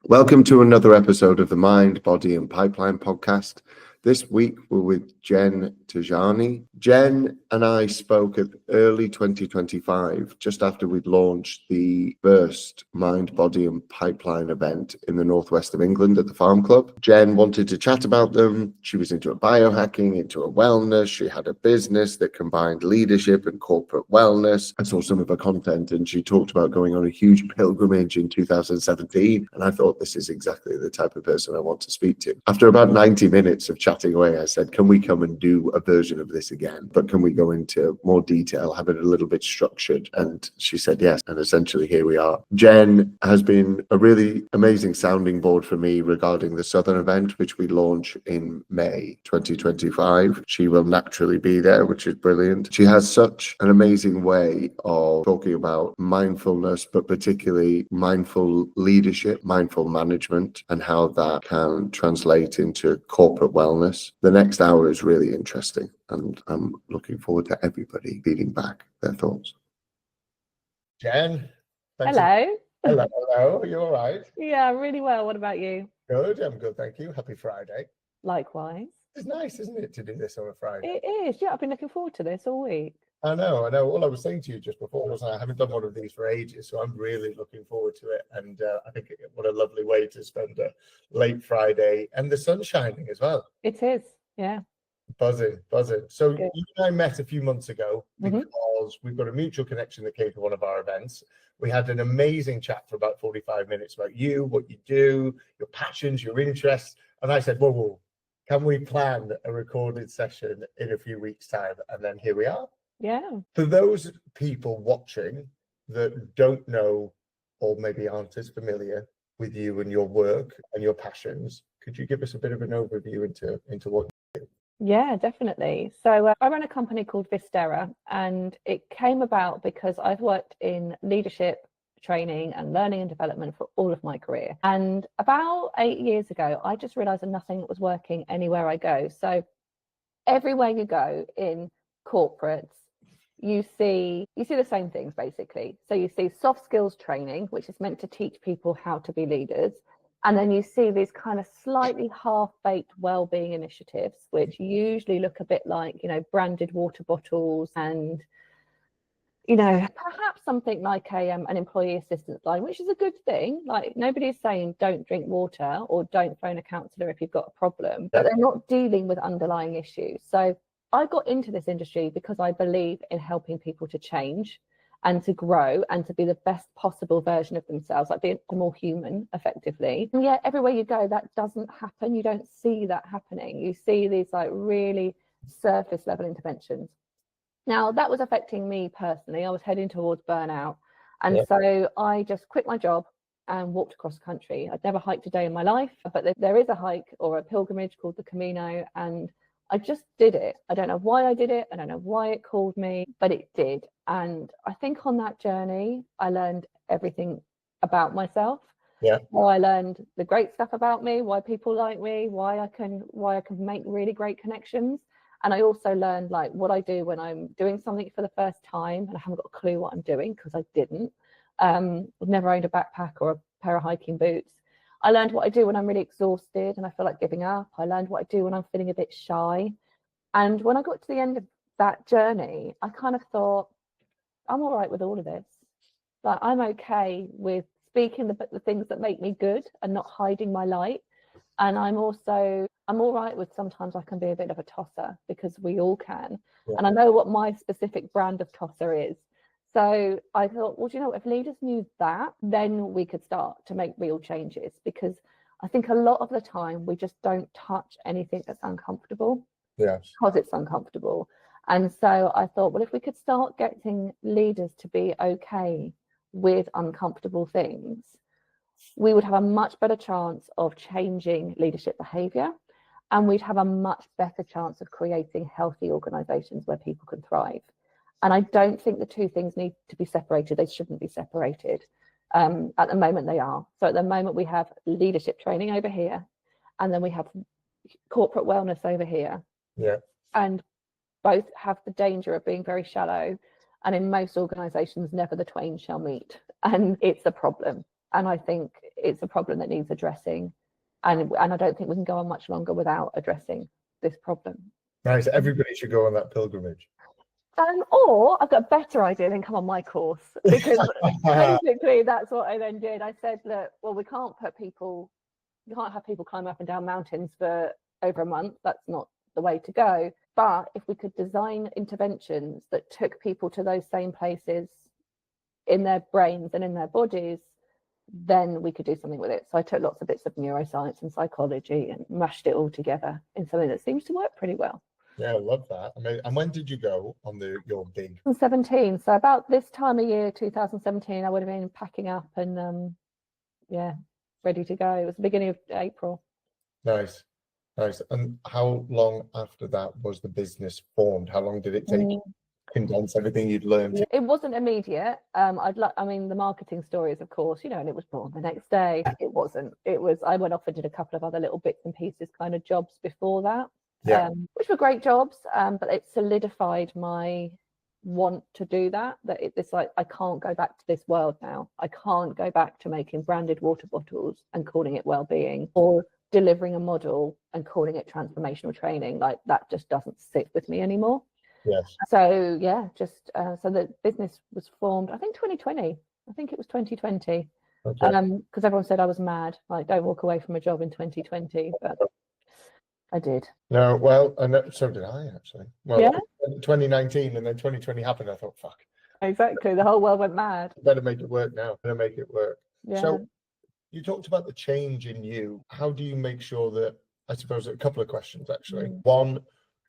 Welcome to another episode of the Mind, Body and Pipeline podcast. This week we're with Jen Tarjanyi. Jen and I spoke at early 2025, just after we'd launched the first Mind, Body and Pipeline event in the northwest of England at the Farm Club. Jen wanted to chat about them. She was into biohacking, into wellness. She had a business that combined leadership and corporate wellness. I saw some of her content and she talked about going on a huge pilgrimage in 2017. And I thought, this is exactly the type of person I want to speak to. After about 90 minutes of chatting away, I said, can we come and do a version of this again? But can we go into more detail, have it a little bit structured? And she said yes. And essentially here we are. Jen has been a really amazing sounding board for me regarding the Southern event, which we launch in May 2025. She will naturally be there, which is brilliant. She has such an amazing way of talking about mindfulness, but particularly mindful leadership, mindful management, and how that can translate into corporate wellness. The next hour is really interesting, and I'm looking forward to everybody feeding back their thoughts. Jen. Hello. Hello. Are you all right? Yeah, really well. What about you? Good. I'm good, thank you. Happy Friday. Likewise. It's nice, isn't it, to do this on a Friday? It is. Yeah, I've been looking forward to this all week. I know. All I was saying to you just before was I haven't done one of these for ages, so I'm really looking forward to it. And I think what a lovely way to spend a late Friday, and the sun's shining as well. It is. Yeah. Buzzing. So Good. you and I met a few months ago because we've got a mutual connection that came to one of our events. We had an amazing chat for about 45 minutes about you, what you do, your passions, your interests. And I said, whoa, can we plan a recorded session in a few weeks' time? And then here we are. Yeah. For those people watching that don't know or maybe aren't as familiar with you and your work and your passions, could you give us a bit of an overview into what you do? Yeah, definitely. So I run a company called Vistera, and it came about because I've worked in leadership training and learning and development for all of my career. And about 8 years ago, I just realized that nothing was working anywhere I go. So everywhere you go in corporates, you see the same things basically. So you see soft skills training, which is meant to teach people how to be leaders. And then you see these kind of slightly half-baked well-being initiatives, which usually look a bit like, branded water bottles and, perhaps something like an employee assistance line, which is a good thing. Like, nobody's saying don't drink water or don't phone a counsellor if you've got a problem, but they're not dealing with underlying issues. So I got into this industry because I believe in helping people to change and to grow and to be the best possible version of themselves, like being more human effectively. And yet everywhere you go, that doesn't happen. You don't see that happening. You see these like really surface level interventions. Now that was affecting me personally. I was heading towards burnout. And so I just quit my job and walked across the country. I'd never hiked a day in my life, but there is a hike or a pilgrimage called the Camino, and I just did it. I don't know why I did it. I don't know why it called me, but it did. And I think on that journey, I learned everything about myself. Yeah. Well, I learned the great stuff about me, why people like me, why I can make really great connections. And I also learned like what I do when I'm doing something for the first time and I haven't got a clue what I'm doing, because I didn't. I've never owned a backpack or a pair of hiking boots. I learned what I do when I'm really exhausted and I feel like giving up. I learned what I do when I'm feeling a bit shy. And when I got to the end of that journey, I kind of thought, I'm all right with all of this. Like, I'm okay with speaking the things that make me good and not hiding my light. And I'm all right with sometimes I can be a bit of a tosser, because we all can. Yeah. And I know what my specific brand of tosser is. So I thought, well, if leaders knew that, then we could start to make real changes, because I think a lot of the time we just don't touch anything that's uncomfortable. Yes. Because it's uncomfortable. And so I thought, well, if we could start getting leaders to be okay with uncomfortable things, we would have a much better chance of changing leadership behavior, and we'd have a much better chance of creating healthy organizations where people can thrive. And I don't think the two things need to be separated. They shouldn't be separated. At the moment they are. So at the moment we have leadership training over here, and then we have corporate wellness over here. Yeah. And both have the danger of being very shallow. And in most organizations, never the twain shall meet. And it's a problem. And I think it's a problem that needs addressing. And I don't think we can go on much longer without addressing this problem. Nice. Everybody should go on that pilgrimage. Or I've got a better idea than come on my course, because basically that's what I then did. I said, look, well, we can't have people climb up and down mountains for over a month. That's not the way to go. But if we could design interventions that took people to those same places in their brains and in their bodies, then we could do something with it. So I took lots of bits of neuroscience and psychology and mashed it all together in something that seems to work pretty well. Yeah, I love that. I mean, and when did you go on your big? 2017. So about this time of year, 2017, I would have been packing up and ready to go. It was the beginning of April. Nice. And how long after that was the business formed? How long did it take to condense everything you'd learned? It wasn't immediate. The marketing stories, of course, and it was born the next day. It wasn't. It was, I went off and did a couple of other little bits and pieces kind of jobs before that. Which were great jobs, but it solidified my want to do that. It's like, I can't go back to this world now. I can't go back to making branded water bottles and calling it well-being, or delivering a model and calling it transformational training. Like, that just doesn't sit with me anymore. Yes. So so the business was formed, I think 2020. I think it was 2020. Okay. Because everyone said I was mad. Like, don't walk away from a job in 2020, but I did. No, well, and so did I, actually. Well, yeah. 2019, and then 2020 happened. I thought, fuck. Exactly. The whole world went mad. Better make it work now. Better make it work. Yeah. So you talked about the change in you. How do you make sure that, I suppose, a couple of questions, actually. One,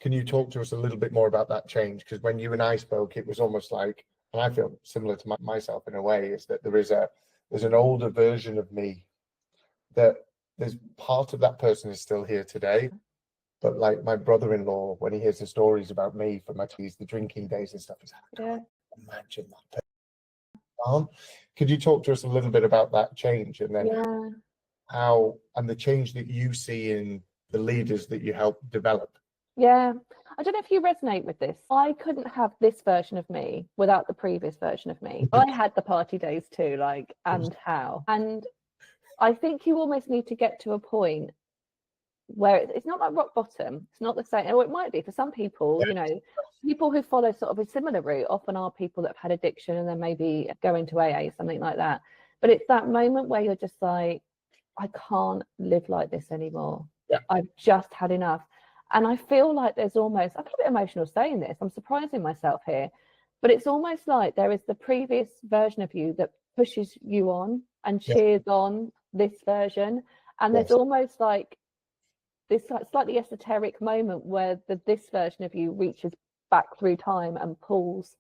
can you talk to us a little bit more about that change? Because when you and I spoke, it was almost like, and I feel similar to myself in a way, is that there's an older version of me, that there's part of that person is still here today. But like my brother-in-law, when he hears the stories about me from the drinking days and stuff, he's like, I can't imagine that person. Could you talk to us a little bit about that change, and then how, and the change that you see in the leaders that you help develop? Yeah, I don't know if you resonate with this. I couldn't have this version of me without the previous version of me. I had the party days too, and I think you almost need to get to a point where it's not like rock bottom. It's not the same, or it might be for some people. People who follow sort of a similar route often are people that have had addiction and then maybe go into AA, something like that. But it's that moment where you're just like, I can't live like this anymore. I've just had enough. And I feel like there's almost, I feel a bit emotional saying this, I'm surprising myself here, but it's almost like there is the previous version of you that pushes you on and cheers on this version. And there's almost like this slightly esoteric moment where this version of you reaches back through time and pulls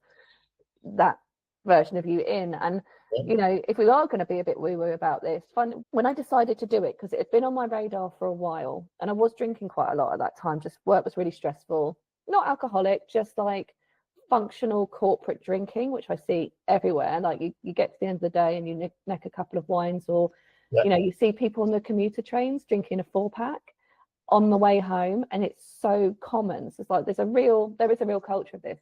that version of you in. And if we are going to be a bit woo-woo about this, when I decided to do it, because it had been on my radar for a while, and I was drinking quite a lot at that time, just work was really stressful, not alcoholic, just like functional corporate drinking, which I see everywhere. Like you get to the end of the day and you neck a couple of wines, or you see people on the commuter trains drinking a 4-pack on the way home, and it's so common. So it's like there is a real culture of this.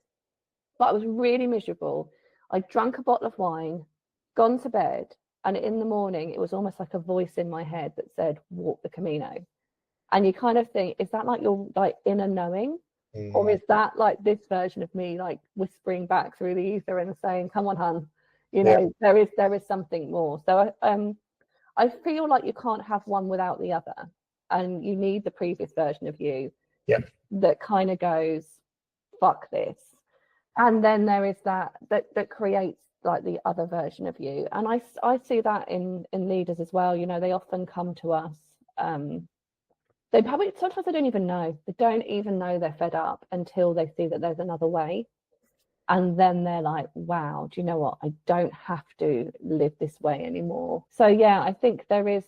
But I was really miserable. I drank a bottle of wine, gone to bed, and in the morning it was almost like a voice in my head that said, walk the Camino. And you kind of think, is that like your like inner knowing, or is that like this version of me like whispering back through the ether and saying, come on, hun, there is something more. So I feel like you can't have one without the other, and you need the previous version of you that kind of goes, fuck this. And then there is that creates like the other version of you. And I see that in leaders as well. They often come to us. They probably, sometimes they don't even know. They don't even know they're fed up until they see that there's another way. And then they're like, wow, do you know what? I don't have to live this way anymore. So yeah, I think there's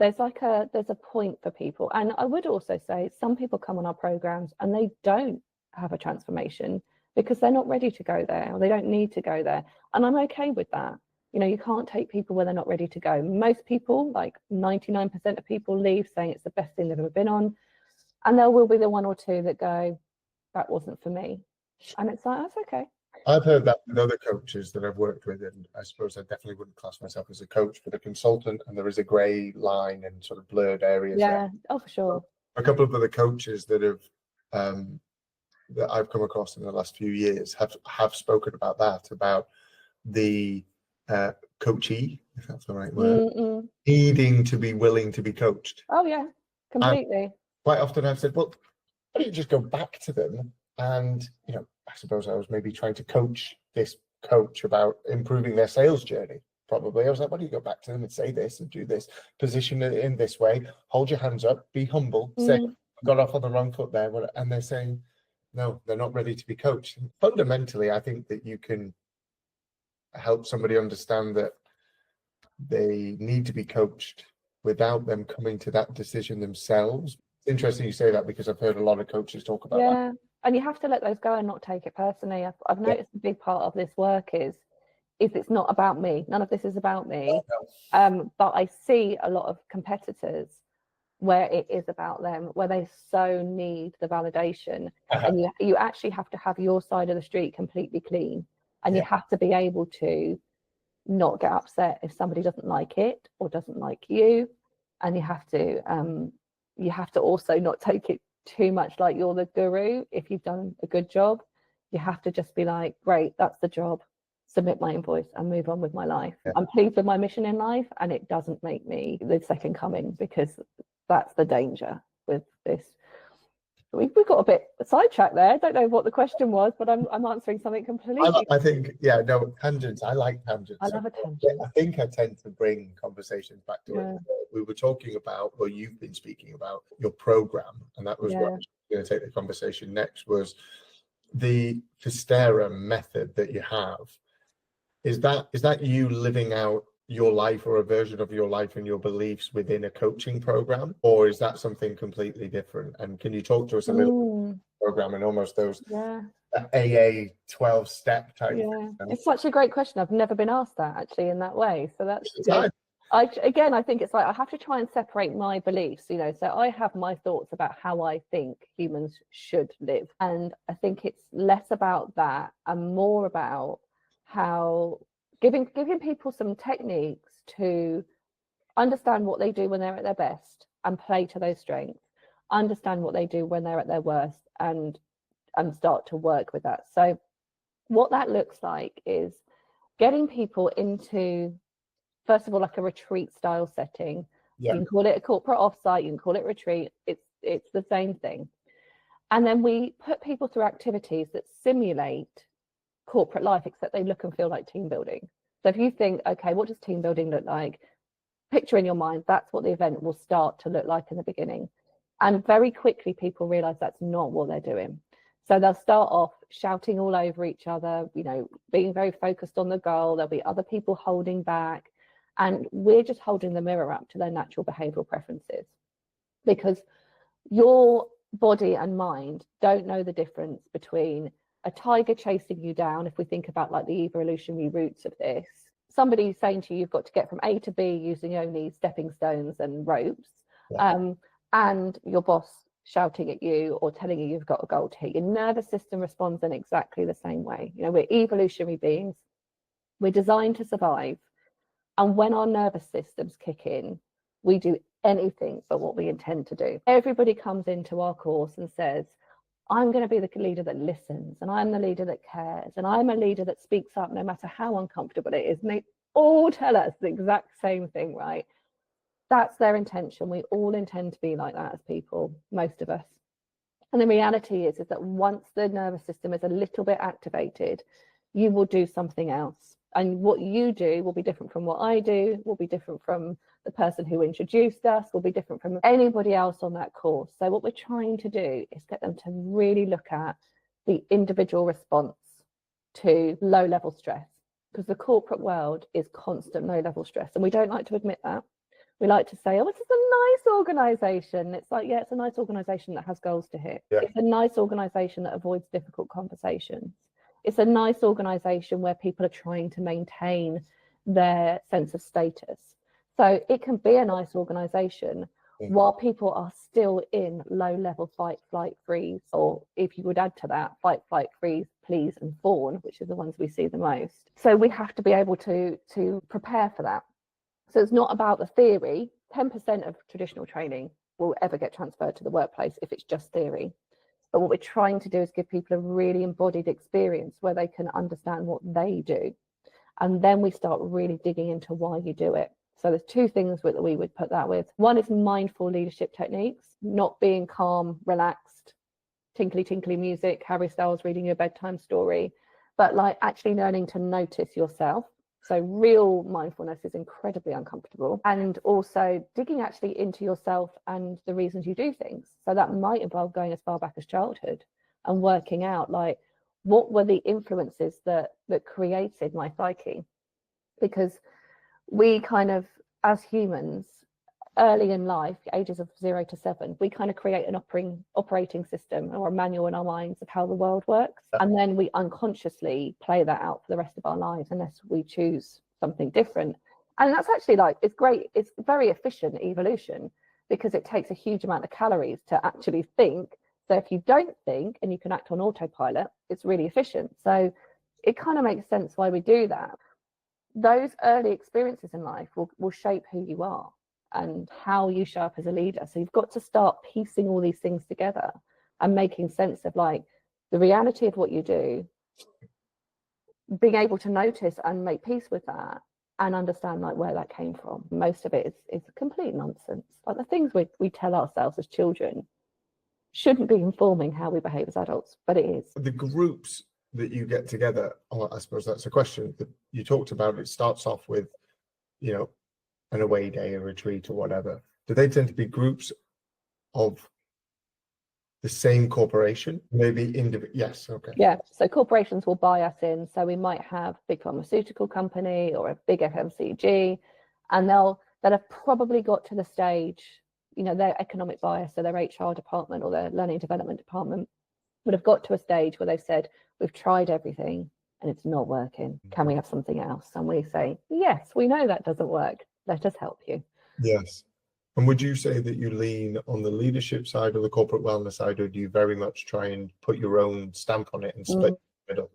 a point for people. And I would also say some people come on our programs and they don't have a transformation because they're not ready to go there, or they don't need to go there. And I'm okay with that. You can't take people where they're not ready to go. Most people, like 99% of people, leave saying it's the best thing they've ever been on. And there will be the one or two that go, that wasn't for me. And it's like, that's okay. I've heard that with other coaches that I've worked with, and I suppose I definitely wouldn't class myself as a coach, but a consultant, and there is a grey line and sort of blurred areas there. Yeah, oh, for sure. A couple of other coaches that have that I've come across in the last few years have spoken about that, about the coachee, if that's the right word, needing to be willing to be coached. Oh yeah, completely. And quite often I've said, well, why don't you just go back to them? And, you know, I suppose I was maybe trying to coach this coach about improving their sales journey. Probably I was like, why don't you go back to them and say this and do this, position it in this way, hold your hands up, be humble, say, I got off on the wrong foot there. And they're saying, no, they're not ready to be coached. And fundamentally, I think that you can help somebody understand that they need to be coached without them coming to that decision themselves. It's interesting you say that, because I've heard a lot of coaches talk about that. And you have to let those go and not take it personally. I've noticed a big part of this work is it's not about me. None of this is about me. But I see a lot of competitors where it is about them, where they so need the validation. And you actually have to have your side of the street completely clean. And you have to be able to not get upset if somebody doesn't like it or doesn't like you. And you have to also not take it too much like you're the guru. If you've done a good job, you have to just be like, great, that's the job, submit my invoice and move on with my life. I'm pleased with my mission in life, and it doesn't make me the second coming, because that's the danger with this. We got a bit sidetracked there. I don't know what the question was, but I'm answering something completely. I think, tangents. I like tangents. I love a tangent. I think I tend to bring conversations back to it. We were talking about, or you've been speaking about, your program, and that was what I was going to take the conversation next, was the Fistera method that you have. Is that you living out your life, or a version of your life and your beliefs within a coaching program, or is that something completely different? And can you talk to us a little bit about the program and almost those AA 12-step type things? It's such a great question. I've never been asked that actually in that way. So that's I think it's like I have to try and separate my beliefs, you know. So I have my thoughts about how I think humans should live, and I think it's less about that and more about how giving people some techniques to understand what they do when they're at their best and play to those strengths, understand what they do when they're at their worst, and start to work with that. So what that looks like is getting people into, first of all, like a retreat style setting. You can call it a corporate offsite, you can call it retreat, it's the same thing. And then we put people through activities that simulate corporate life, except they look and feel like team building. So if you think, okay, what does team building look like? Picture in your mind, that's what the event will start to look like in the beginning. And very quickly people realize that's not what they're doing. So they'll start off shouting all over each other, you know, being very focused on the goal. There'll be other people holding back, and we're just holding the mirror up to their natural behavioral preferences, because your body and mind don't know the difference between a tiger chasing you down, if we think about like the evolutionary roots of this, somebody saying to you you've got to get from A to B using only stepping stones and ropes, and your boss shouting at you or telling you you've got a goal to hit. Your nervous system responds in exactly the same way. You know, we're evolutionary beings, we're designed to survive, and when our nervous systems kick in, we do anything but what we intend to do. Everybody comes into our course and says, I'm going to be the leader that listens, and I'm the leader that cares, and I'm a leader that speaks up no matter how uncomfortable it is. And they all tell us the exact same thing, right? That's their intention. We all intend to be like that as people, most of us. And the reality is that once the nervous system is a little bit activated, you will do something else. And what you do will be different from what I do, will be different from the person who introduced us, will be different from anybody else on that course. So what we're trying to do is get them to really look at the individual response to low-level stress, because the corporate world is constant low-level stress, and we don't like to admit that. We like to say, oh, this is a nice organization. It's like, yeah, it's a nice organization that has goals to hit. It's a nice organization that avoids difficult conversations. It's a nice organization where people are trying to maintain their sense of status. So it can be a nice organization while people are still in low level fight, flight, freeze, or if you would add to that, fight, flight, freeze, please, and fawn, which are the ones we see the most. So we have to be able to prepare for that. So it's not about the theory. 10% of traditional training will ever get transferred to the workplace if it's just theory. But what we're trying to do is give people a really embodied experience where they can understand what they do. And then we start really digging into why you do it. So there's two things that we would put that with. One is mindful leadership techniques, not being calm, relaxed, tinkly, tinkly music, Harry Styles reading you a bedtime story, but like actually learning to notice yourself. So real mindfulness is incredibly uncomfortable, and also digging actually into yourself and the reasons you do things. So that might involve going as far back as childhood and working out like what were the influences that created my psyche, because we kind of, as humans, early in life, ages of 0 to 7, we kind of create an operating system or a manual in our minds of how the world works. And then we unconsciously play that out for the rest of our lives unless we choose something different. And that's actually like, it's great. It's very efficient evolution because it takes a huge amount of calories to actually think. So if you don't think and you can act on autopilot, it's really efficient. So it kind of makes sense why we do that. Those early experiences in life will shape who you are and how you show up as a leader. So you've got to start piecing all these things together and making sense of like the reality of what you do, being able to notice and make peace with that and understand like where that came from. Most of it is complete nonsense. Like the things we tell ourselves as children shouldn't be informing how we behave as adults, but it is. The groups that you get together, I suppose that's a question that you talked about. It starts off with, you know, an away day, a retreat or whatever. Do they tend to be groups of the same corporation? Maybe individual? Yes, okay. Yeah, so corporations will buy us in. So we might have a big pharmaceutical company or a big FMCG, and they'll have probably got to the stage, you know, their economic bias, so their HR department or their learning development department would have got to a stage where they've said, we've tried everything and it's not working. Can we have something else? And we say, yes, we know that doesn't work. Let us help you. Yes. And would you say that you lean on the leadership side or the corporate wellness side, or do you very much try and put your own stamp on it and split the middle?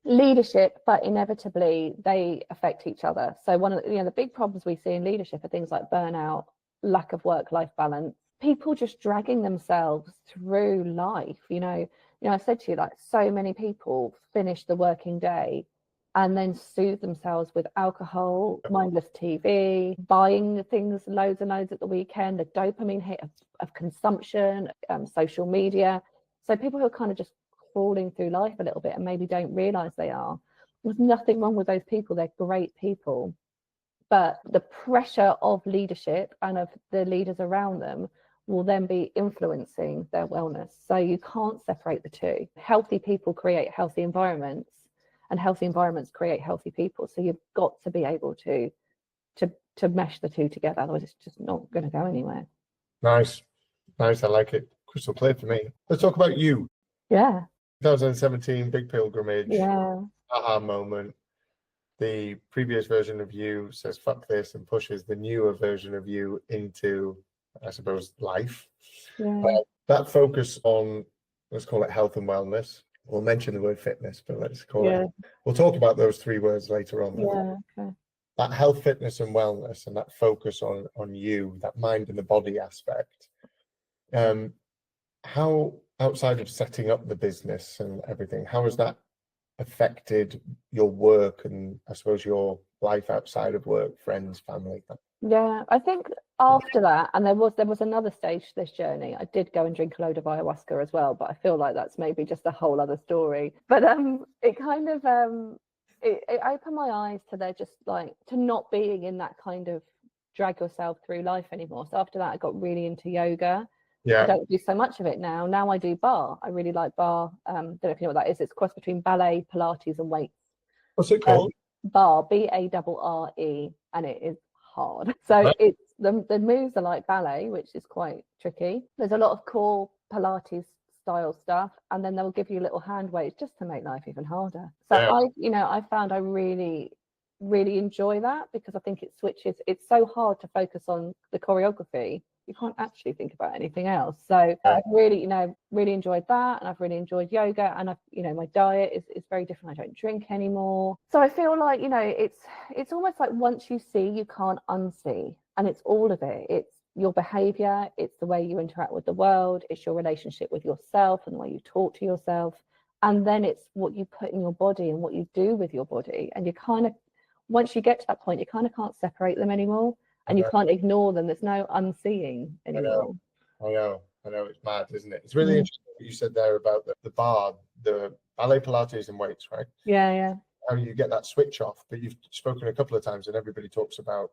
Leadership, but inevitably they affect each other. So one of the big problems we see in leadership are things like burnout, lack of work-life balance, people just dragging themselves through life. You know, I said to you, like so many people finish the working day and then soothe themselves with alcohol, mindless TV, buying things loads and loads at the weekend, the dopamine hit of consumption, social media. So people who are kind of just crawling through life a little bit and maybe don't realize they are. There's nothing wrong with those people. They're great people. But the pressure of leadership and of the leaders around them will then be influencing their wellness. So you can't separate the two. Healthy people create healthy environments, and healthy environments create healthy people. So you've got to be able to mesh the two together. Otherwise, it's just not going to go anywhere. Nice. I like it. Crystal clear for me. Let's talk about you. Yeah. 2017, big pilgrimage. Yeah. Aha moment. The previous version of you says fuck this and pushes the newer version of you into, I suppose, life. Yeah. That focus on, let's call it health and wellness. We'll mention the word fitness, but let's call it. We'll talk about those three words later on. Yeah. Okay. That health, fitness, and wellness, and that focus on you, that mind and the body aspect. How, outside of setting up the business and everything, how has that affected your work and I suppose your life outside of work, friends, family? Yeah, I think after that, and there was another stage to this journey. I did go and drink a load of ayahuasca as well, but I feel like that's maybe just a whole other story. But it kind of it opened my eyes to to not being in that kind of drag yourself through life anymore. So after that, I got really into yoga. I don't do so much of it now. Now I do bar. I really like bar. Don't know if you know what that is. It's a cross between ballet, Pilates, and weights. What's it called? Bar, BARRE, and it is hard. So it's the moves are like ballet, which is quite tricky. There's a lot of core Pilates style stuff, and then they'll give you little hand weights just to make life even harder. So I found I really enjoy that because I think it switches. It's so hard to focus on the choreography. you can't actually think about anything else. So I've really, really enjoyed that, and I've really enjoyed yoga, and my diet is very different. I don't drink anymore. So I feel like, it's almost like once you see, you can't unsee, and it's all of it. It's your behavior, it's the way you interact with the world, it's your relationship with yourself and the way you talk to yourself, and then it's what you put in your body and what you do with your body. And you kind of, once you get to that point, you kind of can't separate them anymore, and you can't ignore them. There's no unseeing anymore. I know, it's mad, isn't it? It's really interesting what you said there about the bar, the ballet, Pilates and weights, right? Yeah. How you get that switch off. But you've spoken a couple of times, and everybody talks about,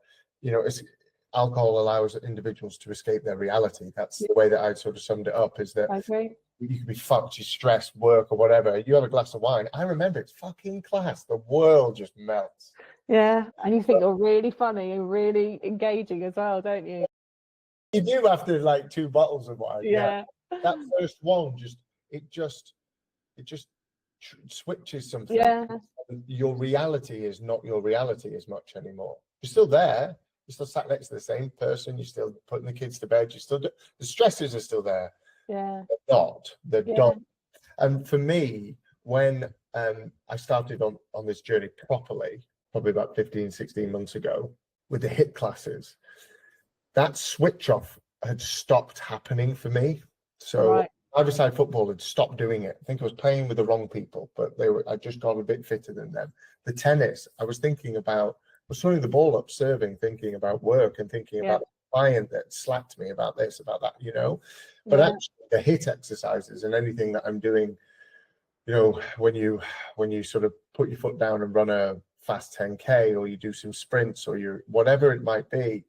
alcohol allows individuals to escape their reality. That's the way that I sort of summed it up, is that I agree. You can be fucked, you stress, work or whatever. You have a glass of wine. I remember it's fucking class. The world just melts. Yeah, and you think you're really funny and really engaging as well, don't you? You do after like 2 bottles of wine. Yeah. That first one it just switches something. Yeah. Your reality is not your reality as much anymore. You're still there. You're still sat next to the same person. You're still putting the kids to bed. The stresses are still there. Yeah. They're not. And for me, when I started on this journey properly, probably about 15, 16 months ago, with the HIIT classes, that switch off had stopped happening for me. So five-a-side football had stopped doing it. I think I was playing with the wrong people, but I just got a bit fitter than them. The tennis, I was thinking about, I was throwing the ball up, serving, thinking about work and thinking about the client that slapped me about this, about that, But actually, the HIIT exercises and anything that I'm doing, when you sort of put your foot down and run a fast 10K, or you do some sprints, or whatever it might be,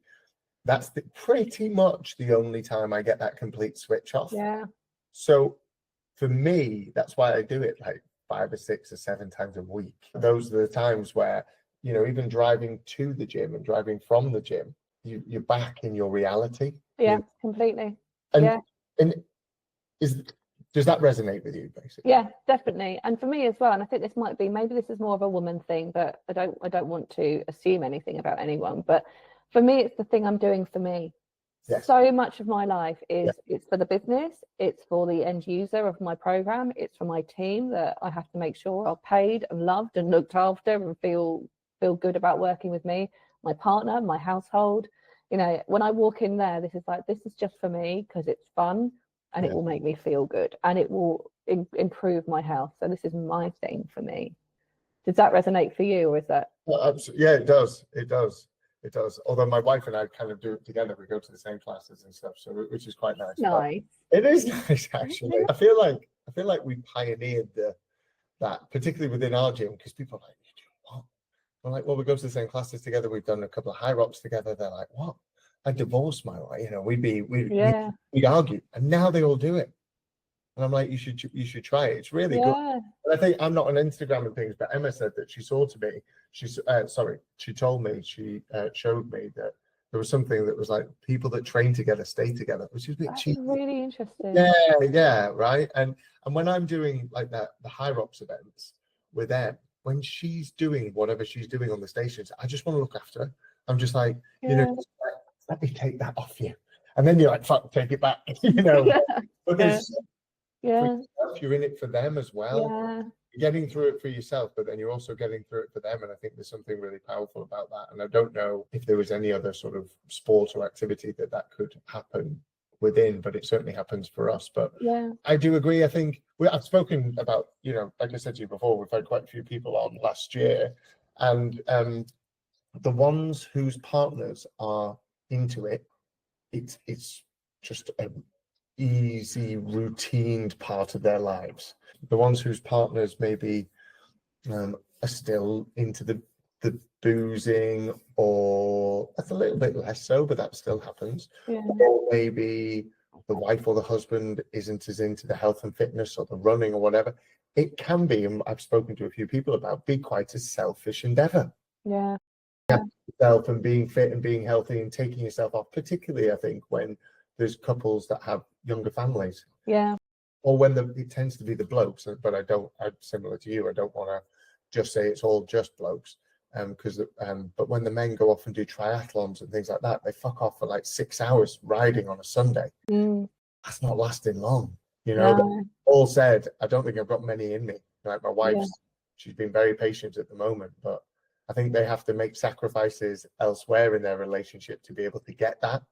that's pretty much the only time I get that complete switch off. Yeah. So for me, that's why I do it like 5 or 6 or 7 times a week. Those are the times where, even driving to the gym and driving from the gym, you're back in your reality. Yeah, completely. And does that resonate with you, basically? Yeah, definitely. And for me as well, and I think maybe this is more of a woman thing, but I don't want to assume anything about anyone, but for me, it's the thing I'm doing for me. Yes. So much of my life is it's for the business, it's for the end user of my program, it's for my team that I have to make sure are paid and loved and looked after and feel good about working with me, my partner, my household. When I walk in there, this is just for me because it's fun and it will make me feel good and it will improve my health. So this is my thing for me. Does that resonate for you, or is that? Well, absolutely. Yeah, it does. It does. Although my wife and I kind of do it together. We go to the same classes and stuff, so which is quite nice. Nice. It is nice, actually. I feel like we pioneered that, particularly within our gym, because people are like, "You do what?" I'm like, "Well, we go to the same classes together. We've done a couple of high rocks together." They're like, "What? I divorced my wife." We'd argue, and now they all do it. And I'm like, you should try it. It's really good. And I think I'm not on Instagram and things, but Emma said that she saw to me. She told me, she showed me that there was something that was like people that train together stay together, which is a bit cheap. Really interesting. Yeah, right. And when I'm doing like the High Rocks events with them, when she's doing whatever she's doing on the stations, I just want to look after her. I'm just like, let me take that off you. And then you're like, fuck, take it back, Because you're in it for them as well. You're getting through it for yourself, but then you're also getting through it for them. And I think there's something really powerful about that. And I don't know if there was any other sort of sport or activity that could happen within, but it certainly happens for us. But I do agree. I think I've spoken about, like I said to you before, we've had quite a few people on last year, and the ones whose partners are into it, it's just an easy, routine part of their lives. The ones whose partners maybe are still into the boozing, or that's a little bit less so, but that still happens. Or maybe the wife or the husband isn't as into the health and fitness or the running or whatever. It can be, and I've spoken to a few people about, be quite a selfish endeavor. Yourself and being fit and being healthy and taking yourself off, particularly I think when there's couples that have younger families. Or when it tends to be the blokes, but I'm similar to you, I don't want to just say it's all just blokes, but when the men go off and do triathlons and things like that, they fuck off for like 6 hours riding on a Sunday. That's not lasting long, you know. No. All said, I don't think I've got many in me. Like my wife's, Yeah. she's been very patient at the moment, but I think they have to make sacrifices elsewhere in their relationship to be able to get that.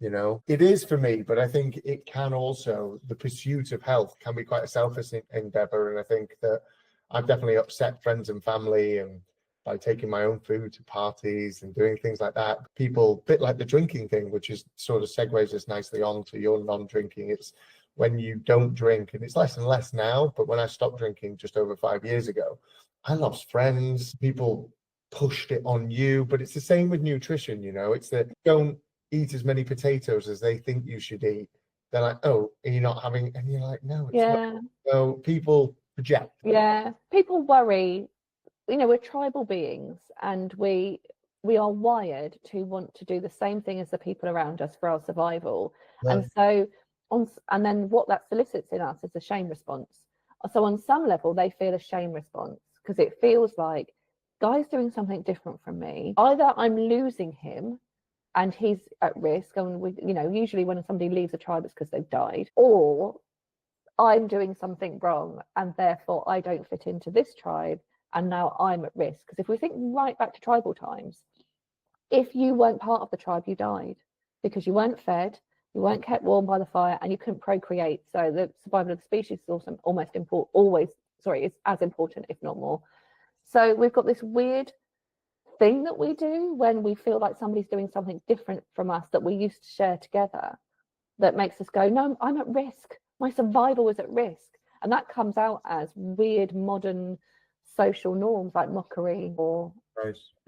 You know, it is for me, but I think it can also, the pursuit of health can be quite a selfish endeavor. And I think that I've definitely upset friends and family, and by taking my own food to parties and doing things like that. People, a bit like the drinking thing, which is sort of segues us nicely on to your non-drinking. It's when you don't drink, and it's less and less now, but when I stopped drinking just over 5 years ago, I lost friends, people pushed it on you. But it's the same with nutrition, you know, it's that don't eat as many potatoes as they think you should eat. They're like, oh, are you not having, and you're like, no, it's not. So people project. Yeah, people worry. You know, we're tribal beings, and we are wired to want to do the same thing as the people around us for our survival. Right. And so and then what that solicits in us is a shame response. So on some level they feel a shame response because it feels like, Guy's doing something different from me. Either I'm losing him and he's at risk, and we, you know, usually when somebody leaves a tribe it's because they've died, or I'm doing something wrong and therefore I don't fit into this tribe and now I'm at risk. Because if we think right back to tribal times, if you weren't part of the tribe, you died because you weren't fed, you weren't kept warm by the fire, and you couldn't procreate. So the survival of the species is also it's as important, if not more. So we've got this weird thing that we do when we feel like somebody's doing something different from us that we used to share together, that makes us go, no, I'm at risk. My survival is at risk. And that comes out as weird modern social norms like mockery, or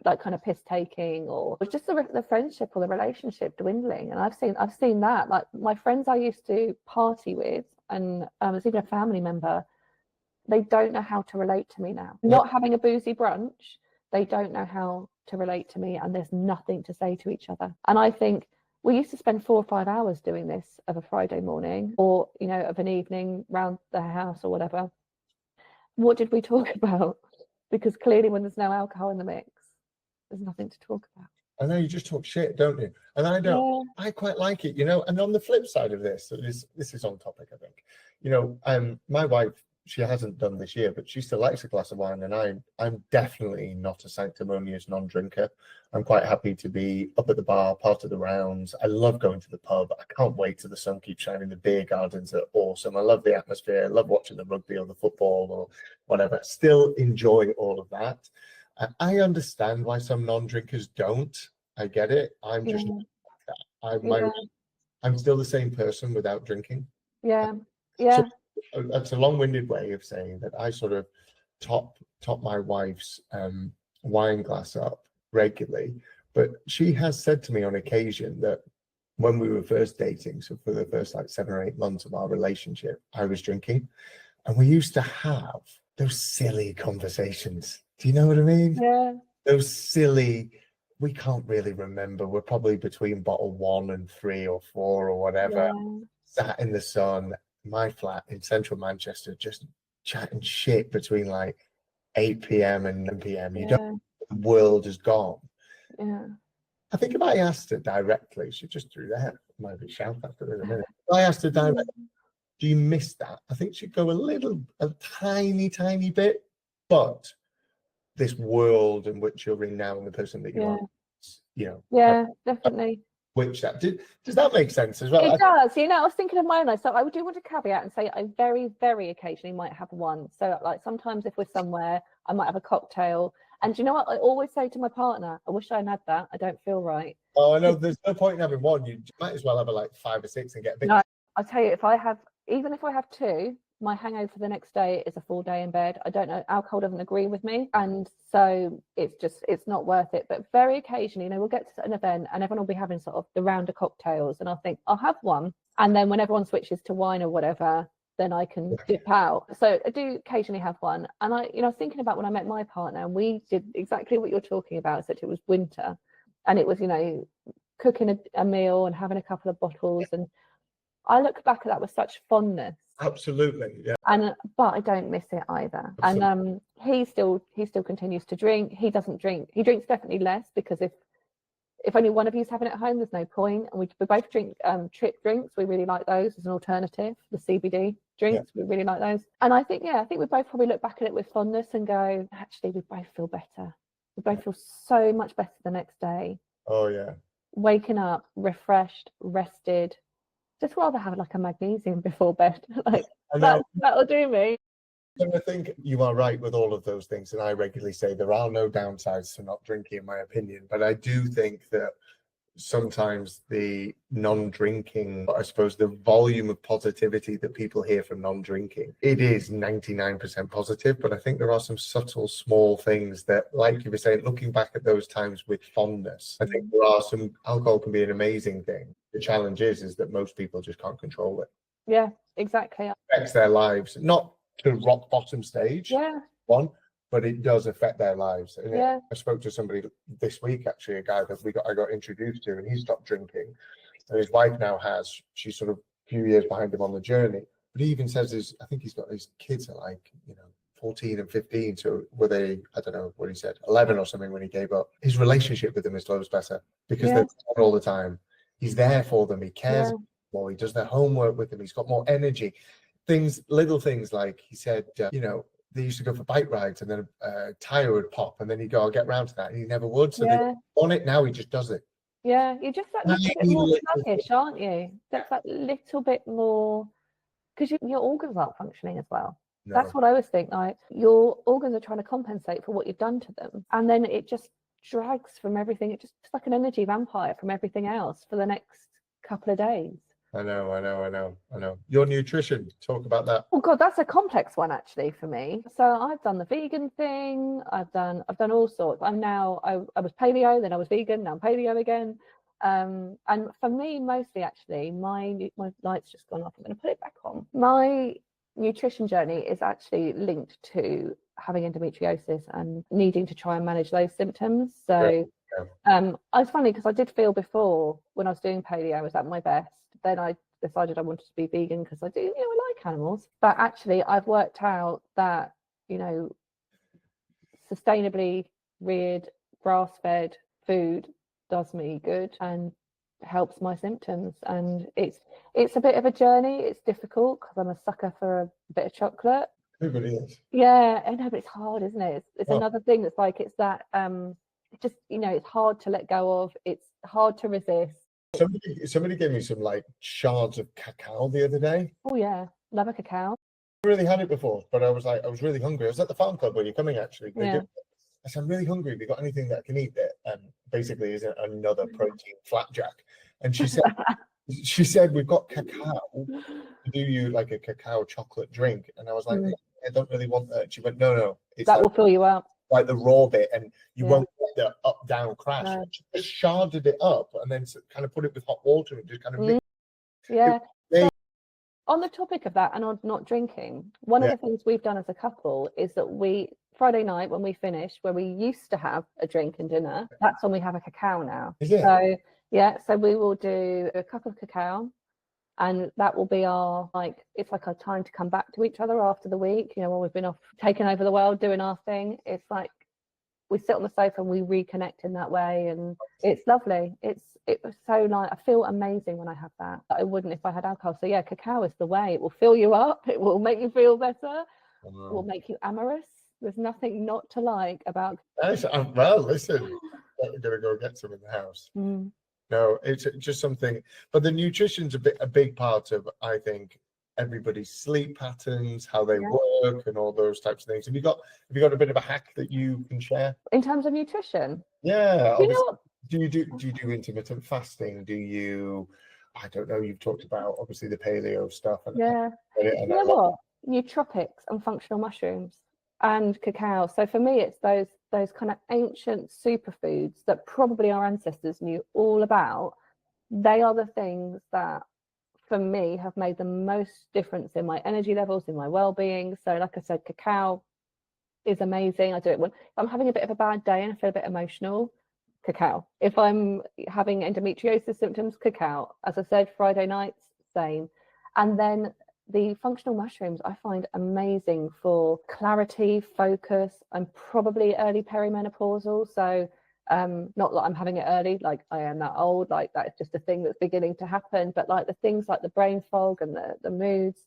like kind of piss taking, or just the friendship or the relationship dwindling. And I've seen that. Like my friends I used to party with, and as even a family member, they don't know how to relate to me now. Not having a boozy brunch, they don't know how to relate to me, and there's nothing to say to each other. And I think we used to spend 4 or 5 hours doing this of a Friday morning, or, you know, of an evening round the house or whatever. What did we talk about? Because clearly when there's no alcohol in the mix, there's nothing to talk about. I know, you just talk shit, don't you? And I don't. Yeah. I quite like it, you know. And on the flip side of this is on topic, I think. You know, my wife, she hasn't done this year, but she still likes a glass of wine, and I'm definitely not a sanctimonious non-drinker. I'm quite happy to be up at the bar, part of the rounds. I love going to the pub. I can't wait till the sun keeps shining. The beer gardens are awesome. I love the atmosphere. I love watching the rugby or the football or whatever. Still enjoy all of that. I understand why some non-drinkers don't. I get it. I'm just not like that. I'm still the same person without drinking. Yeah. So that's a long-winded way of saying that I sort of top my wife's wine glass up regularly. But she has said to me on occasion that when we were first dating, so for the first like 7 or 8 months of our relationship, I was drinking. And we used to have those silly conversations. Do you know what I mean? Yeah. Those silly, we can't really remember. We're probably between bottle 1 and 3 or 4 or whatever. Yeah. Sat in the sun, my flat in central Manchester, just chatting shit between like 8 p.m. and 9 p.m. You don't, the world is gone. Yeah. I think if I asked her directly, she just threw that. Might be shout after in a minute. If I asked her directly, do you miss that? I think she'd go a tiny bit, but this world in which you're in now and the person that you are, you know. Yeah, definitely. Which does that make sense as well? It does. You know, I was thinking of my own life. So I do want to caveat and say I very, very occasionally might have one. So like sometimes if we're somewhere, I might have a cocktail. And do you know what I always say to my partner? I wish I had that. I don't feel right. Oh, I know. There's no point in having one. You might as well have like 5 or 6 and get a bit. No, I'll tell you, even if I have 2, my hangover for the next day is a full day in bed. I don't know, alcohol doesn't agree with me, and so it's not worth it. But very occasionally, you know, we'll get to an event and everyone will be having sort of the round of cocktails, and I'll think I'll have one, and then when everyone switches to wine or whatever, then I can dip out. So I do occasionally have one. And I was thinking about when I met my partner, and we did exactly what you're talking about, except it was winter, and it was, you know, cooking a meal and having a couple of bottles, and I look back at that with such fondness. Absolutely, yeah. But I don't miss it either. And he still continues to drink. He doesn't drink. He drinks definitely less, because if only one of you's having it at home, there's no point. And we both drink trip drinks. We really like those as an alternative. The CBD drinks, we really like those. And I think we both probably look back at it with fondness and go, actually, we both feel better. We both feel so much better the next day. Oh yeah. Waking up refreshed, rested. Just rather have like a magnesium before bed. Like that'll do me. And I think you are right with all of those things. And I regularly say there are no downsides to not drinking, in my opinion. But I do think that sometimes the non-drinking, I suppose the volume of positivity that people hear from non-drinking, it is 99% positive. But I think there are some subtle, small things that, like you were saying, looking back at those times with fondness, I think there are some, alcohol can be an amazing thing. The challenge is that most people just can't control it. Yeah, exactly. It affects their lives, not to rock bottom stage, but it does affect their lives. And I spoke to somebody this week, actually, a guy that I got introduced to, and he stopped drinking, and his wife now has. She's sort of a few years behind him on the journey. But he even says I think he's got his kids are like 14 and 15. So were they? I don't know what he said, 11 or something when he gave up. His relationship with them is loads better because they're together all the time. He's there for them. He cares more. He does their homework with them. He's got more energy. Little things like he said, they used to go for bike rides and then a tire would pop and then he'd go, I'll get round to that. And he never would. So they on it now, he just does it. Yeah, you're just that little bit more sluggish, aren't you? That's that little bit more, because your organs aren't functioning as well. No. That's what I always think. Like your organs are trying to compensate for what you've done to them. And then it just drags from everything. It's like an energy vampire from everything else for the next couple of days. I know. Your nutrition, talk about that. Oh God, that's a complex one actually for me. So I've done the vegan thing. I've done all sorts. I was paleo, then I was vegan, now I'm paleo again. And for me, mostly actually, my light's just gone off. I'm going to put it back on. My nutrition journey is actually linked to having endometriosis and needing to try and manage those symptoms. So it's funny because I did feel before when I was doing paleo, I was at my best. Then I decided I wanted to be vegan because I do, I like animals. But actually, I've worked out that, sustainably reared, grass-fed food does me good and helps my symptoms. And it's a bit of a journey. It's difficult because I'm a sucker for a bit of chocolate. Everybody is. Yeah, I know, but it's hard, isn't it? It's another thing that's like, it's that, just, it's hard to let go of. It's hard to resist. Somebody gave me some like shards of cacao the other day. Oh yeah, love a cacao. I really had it before, but I was really hungry. I was at the farm club when you're coming actually. I said, I'm really hungry. Have you got anything that I can eat that basically isn't another protein flapjack? And she said, we've got cacao. Do you like a cacao chocolate drink? And I was like, I don't really want that. She went, no. That will fill you up. Like the raw bit, and you won't get the up down crash. No. She just sharded it up and then kind of put it with hot water and just kind of mix. On the topic of that and on not drinking, one of the things we've done as a couple is that Friday night when we finish, where we used to have a drink and dinner, that's when we have a cacao now. So we will do a cup of cacao, and that will be it's like our time to come back to each other after the week, when we've been off taking over the world doing our thing. It's like we sit on the sofa and we reconnect in that way, and it's lovely. It was so I feel amazing when I have that. I wouldn't if I had alcohol. So yeah, cacao is the way. It will fill you up. It will make you feel better. It will make you amorous. There's nothing not to like about. Well, listen, I'm gonna go get some in the house. No, it's just something. But the nutrition's a big part of, I think, everybody's sleep patterns, how they work, and all those types of things. Have you got a bit of a hack that you can share in terms of nutrition? Yeah. Do you do intermittent fasting? Do you? I don't know. You've talked about obviously the paleo stuff. And you know what? Nootropics and functional mushrooms and cacao. So for me, it's those kind of ancient superfoods that probably our ancestors knew all about. They are the things that, for me, have made the most difference in my energy levels, in my well-being. So like I said, cacao is amazing. I do it when I'm having a bit of a bad day and I feel a bit emotional, cacao. If I'm having endometriosis symptoms, cacao. As I said, Friday nights, same. And then the functional mushrooms I find amazing for clarity, focus. I'm probably early perimenopausal, so not that I'm having it early, like I am that old, like that's just a thing that's beginning to happen, but like the things like the brain fog and the moods,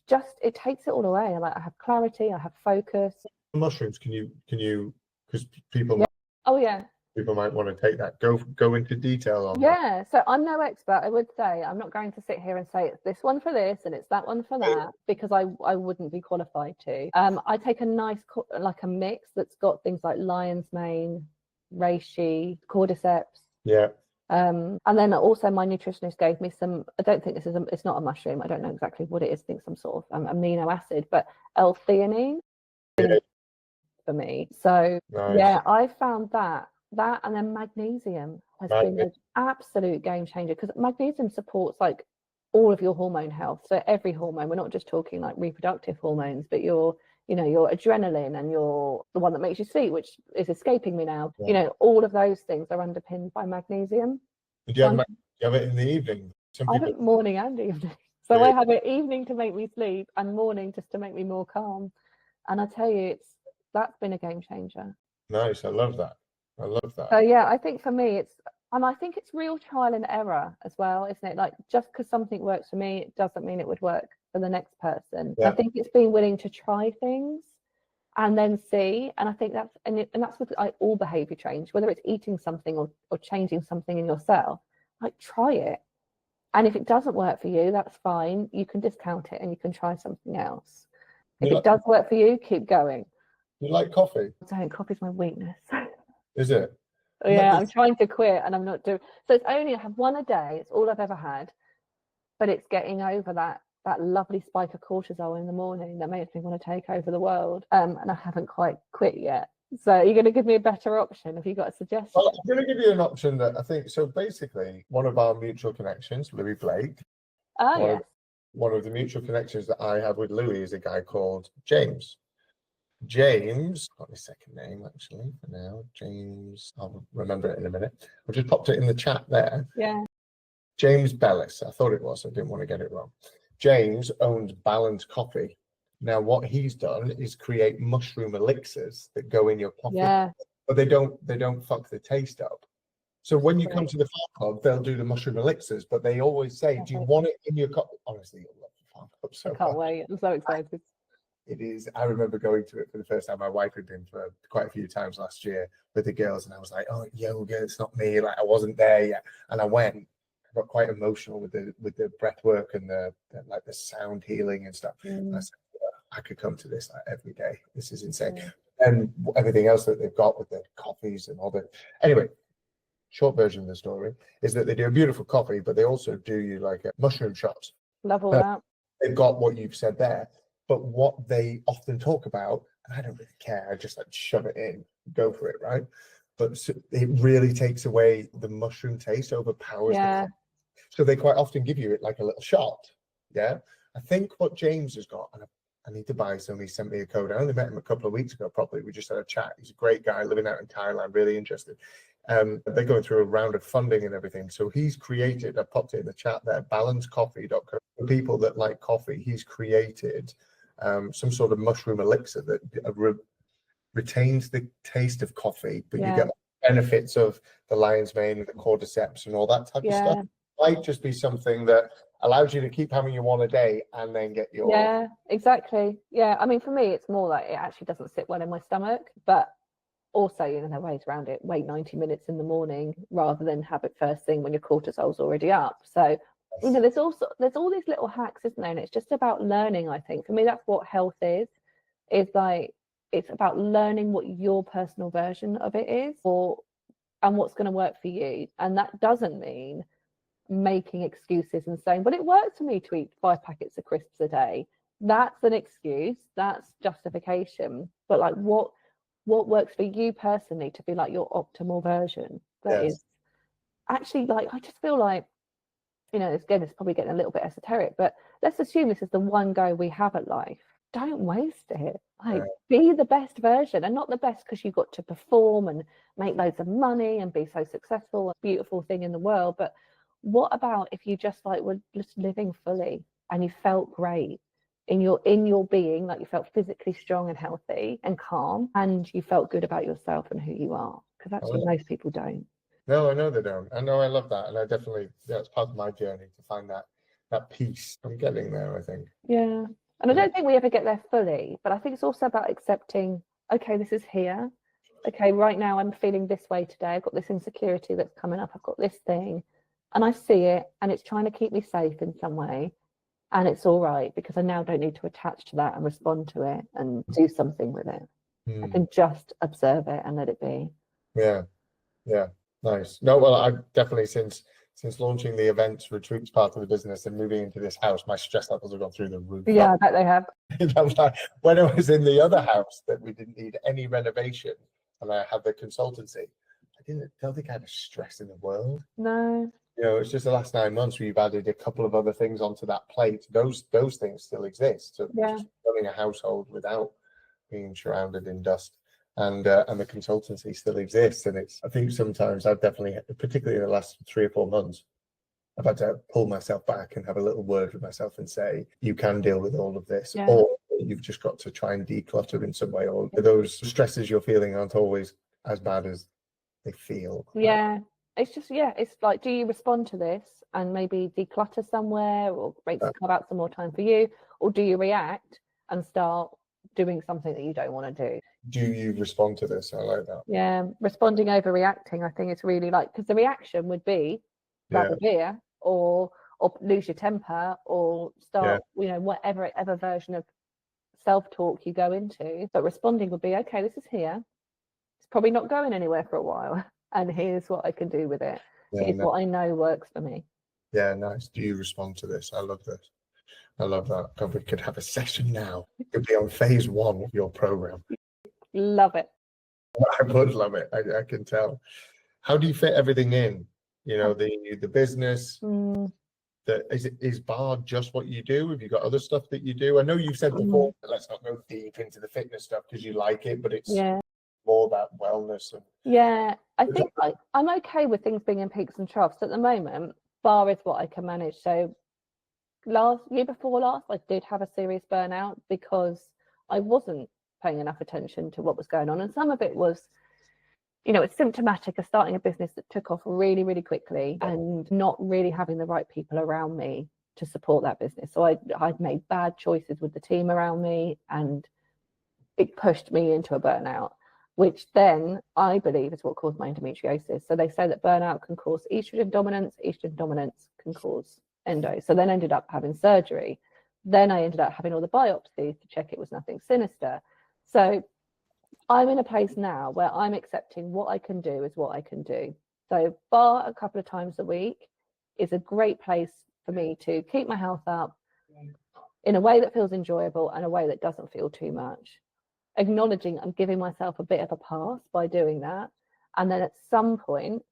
just it takes it all away. Like I have clarity, I have focus. Mushrooms, can you because people Yeah. Oh yeah. people might want to take that. Go into detail on that. Yeah, so I'm no expert, I would say. I'm not going to sit here and say it's this one for this and it's that one for that, because I wouldn't be qualified to. I take a nice like a mix that's got things like lion's mane, reishi, cordyceps. Yeah. And then also my nutritionist gave me some, I don't think this is it's not a mushroom, I don't know exactly what it is, I think some sort of amino acid, but L-theanine for me. So Nice. yeah, I found that and then magnesium has been an absolute game changer, because magnesium supports like all of your hormone health. So every hormone, we're not just talking like reproductive hormones, but your adrenaline and the one that makes you sleep, which is escaping me now. Yeah. All of those things are underpinned by magnesium. Do you have it in the evening? I have it morning and evening. So I have it evening to make me sleep and morning just to make me more calm. And I tell you, that's been a game changer. Nice. I love that. So yeah, I think for me I think it's real trial and error as well, isn't it? Like just because something works for me, it doesn't mean it would work for the next person. Yeah. I think it's being willing to try things and then see. And I think that's with all behavior change, whether it's eating something or changing something in yourself, like try it. And if it doesn't work for you, that's fine. You can discount it and you can try something else. If it does work for you, keep going. You like coffee? Coffee's my weakness. Is it? Yeah, I'm trying to quit and I'm not doing. So I have one a day. It's all I've ever had, but it's getting over that lovely spike of cortisol in the morning that makes me want to take over the world. And I haven't quite quit yet. So you're going to give me a better option? Have you got a suggestion? Well, I'm going to give you an option that I think. So basically, one of our mutual connections, Louis Blake. Oh yes. One of the mutual connections that I have with Louis is a guy called James. James, got his second name actually for now. James, I'll remember it in a minute. I've just popped it in the chat there. Yeah. James Bellis, I thought it was. I didn't want to get it wrong. James owns Balance Coffee. Now, what he's done is create mushroom elixirs that go in your coffee, but they don't fuck the taste up. So when you come to the Farm Club, they'll do the mushroom elixirs, but they always say, "Do you want it in your cup?" Honestly, you'll love the Farm Club so much. I can't wait. I'm so excited. It is. I remember going to it for the first time. My wife had been for quite a few times last year with the girls, and I was like, "Oh, yoga, it's not me." Like I wasn't there yet, and I went. I got quite emotional with the breath work and the sound healing and stuff. And I said, I could come to this every day. This is insane. And everything else that they've got with the coffees and all that. Anyway, short version of the story is that they do a beautiful coffee, but they also do you like mushroom shots. Love all that. They've got what you've said there. But what they often talk about, and I don't really care, I just like shove it in, go for it, right? But it really takes away the mushroom taste, overpowers the coffee. So they quite often give you it like a little shot. Yeah. I think what James has got, and I need to buy some, he sent me a code. I only met him a couple of weeks ago, probably. We just had a chat. He's a great guy living out in Thailand, really interested. They're going through a round of funding and everything. So he's created, I popped it in the chat there, balancecoffee.co. For people that like coffee, he's created some sort of mushroom elixir that retains the taste of coffee, but you get benefits of the lion's mane and the cordyceps and all that type of stuff. It might just be something that allows you to keep having your one a day and then get your... Yeah, exactly. Yeah, I mean, for me, it's more like it actually doesn't sit well in my stomach, but also, there are ways around it. Wait 90 minutes in the morning rather than have it first thing when your cortisol's already up. So, there's all these little hacks, isn't there? And it's just about learning, I think. For me, that's what health is like, it's about learning what your personal version of it is and what's going to work for you. And that doesn't mean making excuses and saying, but it works for me to eat 5 packets of crisps a day. That's an excuse. That's justification. But like what works for you personally to be like your optimal version? That is actually like, I just feel like, it's probably getting a little bit esoteric, but let's assume this is the one go we have at life. Don't waste it. Like, be the best version, and not the best because you've got to perform and make loads of money and be so successful, a beautiful thing in the world. But what about if you just were just living fully? and you felt great in your being, like you felt physically strong and healthy and calm, and you felt good about yourself and who you are, because that's what most people don't. No, I know they don't. I know, I love that, and I definitely, that's part of my journey to find that peace. I'm getting there, I think. Yeah, and I don't think we ever get there fully, but I think it's also about accepting, okay, this is here. Okay, right now I'm feeling this way today. I've got this insecurity that's coming up. I've got this thing, and I see it, and it's trying to keep me safe in some way. And it's all right, because I now don't need to attach to that and respond to it and do something with it. I can just observe it and let it be. Yeah, nice. No, well, I definitely, since launching the events retreats part of the business and moving into this house, my stress levels have gone through the roof. Yeah, I bet they have. That was like when I was in the other house that we didn't need any renovation, and I had the consultancy. Don't think I had a stress in the world. No. You know, it's just the last 9 months we've added a couple of other things onto that plate. Those things still exist. So just running a household without being surrounded in dust, and the consultancy still exists. And I think sometimes I've definitely, particularly in the last 3 or 4 months, I've had to pull myself back and have a little word with myself and say, you can deal with all of this, or you've just got to try and declutter in some way, or those stresses you're feeling aren't always as bad as they feel. Yeah. It's just, it's like, do you respond to this and maybe declutter somewhere, or carve out some more time for you, or do you react and start doing something that you don't want to do? Do you respond to this? I like that. Yeah, responding over reacting, I think it's really like, because the reaction would be grab a beer or lose your temper or start, whatever version of self-talk you go into. But responding would be, okay, this is here. It's probably not going anywhere for a while. And here's what I can do with it. Here's what I know works for me. Yeah, nice. Do you respond to this? I love this. I love that. God, we could have a session now. It could be on phase 1 of your program. Love it. I would love it. I can tell. How do you fit everything in? You know, the business. Is bar just what you do? Have you got other stuff that you do? I know you've said before, let's not go deep into the fitness stuff because you like it, but it's more about wellness. I think I'm okay with things being in peaks and troughs. At the moment, bar is what I can manage. So year before last, I did have a serious burnout because I wasn't paying enough attention to what was going on. And some of it was, it's symptomatic of starting a business that took off really, really quickly and not really having the right people around me to support that business. So I'd made bad choices with the team around me, and it pushed me into a burnout, which then I believe is what caused my endometriosis. So they say that burnout can cause estrogen dominance can cause endo. So then I ended up having surgery. Then I ended up having all the biopsies to check it was nothing sinister. So I'm in a place now where I'm accepting what I can do is what I can do. So bar a couple of times a week is a great place for me to keep my health up in a way that feels enjoyable and a way that doesn't feel too much. Acknowledging I'm giving myself a bit of a pass by doing that. And then at some point,